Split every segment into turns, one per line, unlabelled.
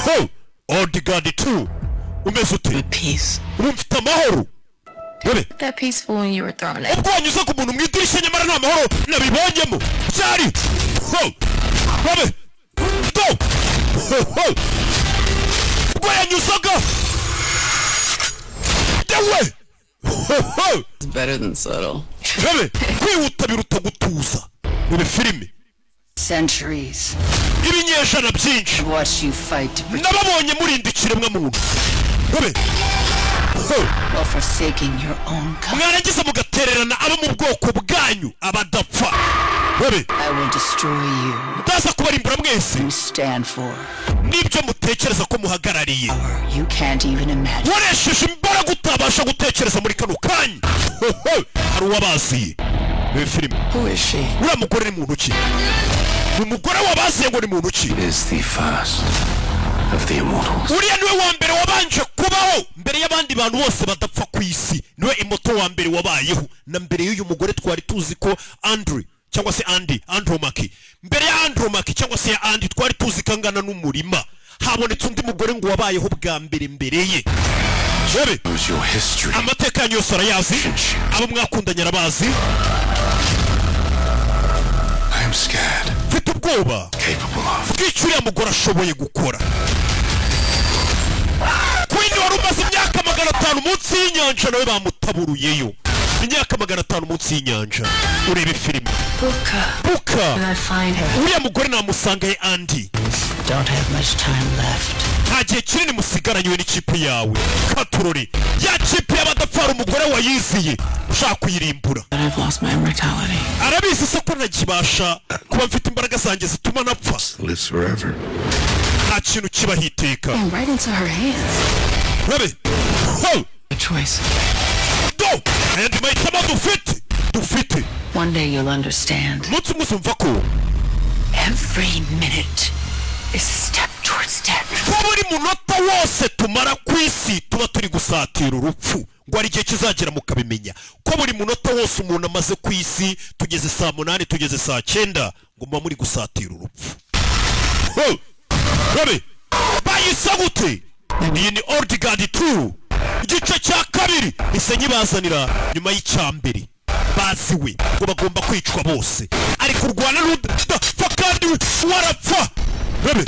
Ho! Old Guard 2. Umeze ute?
Peace.
Urumfite amahoro. Bebe.
That peaceful when you were thrown out.
Ubwo wanyuze ku muntu mwidirisha nyamara nta mahoro nabibonyemo. Cyari. Ho! Bebe. Go! Ho! Ubwo yanyuzaga. Dewe. Ho!
It's better than subtle.
Bebe. Kwihuta biruta gutuza. Bebe filime.
Centuries.
Ibinyejana byinshi.
Watch you fight to protect.
Nababonye murindikire mwe muntu. Bebe.
While forsaking your own kind.
Mwarangiza mugatererana abo mu bwoko bwanyu abadapfa. Bebe.
I will destroy you.
Ndaza kubarimbura mwese.
You stand for.
Nibyo mutekereza ko muhagarariye.
You can't even imagine.
Waresheje imbaraga utabasha gutekereza muri kano kanya. Hari uwabaziye. Bebe filime.
Who is she?
Uriya mugore ni muntu ki? Umugore wabaziye ngo ni muntu ki?
Is the first of the immortals.
Uriya niwe wa mbere wabanje kubaho mbere y'abandi bantu bose badapfa ku isi. Niwe imoto wa mbere wabayeho na mbere y'uyu mugore twari tuzi ko Andrew cyangwa se Andromaki. Mbere ya Andromaki cyangwa se ya Andy twari tuzi kangana n'umurima. Habonetse undi mugore ngo wabayeho bwa mbere ye. Bebe. Amateka yanyu yose arayazi. Abo mwakundanye arabazi.
I am scared.
Mfite ubwoba.
Capable of.
Bw'icyo uriya mugore ashoboye gukora. Queen wari umaze imyaka 500 munsi y'inyanja nawe bamutaburuyeyo. Imyaka 500 munsi y'inyanja. Urebe filime. Buka.
Can I find her?
Uriya mugore namusanga ye Andy.
Don't have much time left.
Nta gihe kinini musigaranywe n'ikipe yawe. Katurori. Ya kipe y'abadapfara umugore wayiziye. Ushaka kuyirimbura.
But I've lost my immortality.
Arabizi se ko ntakibasha kuba mfite imbaraga zanjye zituma napfa.
Lives forever.
Nta kintu kibahiteka.
Right into her hands.
Bebe. Ho!
A choice.
Go! And mahitamo dufite.
One day you'll understand.
Umunsi umwe uzumva ko
Every minute is a step towards death.
ko buri munota wose tumara ku isi tuba turi gusatira urupfu. Ngo ari igihe kizagera mukabimenya ko buri munota wose umuntu amaze ku isi tugeze saa 8 tugeze saa 9 ngo muba muri gusatira urupfu. Ho! Bebe. Bayisa gute? Iyi ni Old Guard 2. Igice cya kabiri ise nyibazanira nyuma y'icyambere. Baziwe ngo bagomba kwicwa bose. Ari kurwana n'udapfa kandi warapfa. Bebe.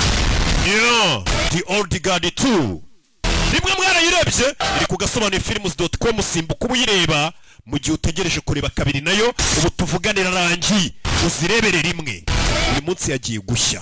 Yeah, the Old Guard 2. Rimwe mwarayirebye iri kugasobanura films.com simbuka ubuyireba mu gihe utegereje kureba kabiri nayo ubu tuvuganira rangi uzirebere rimwe. Uyu munsi yagiye gushya.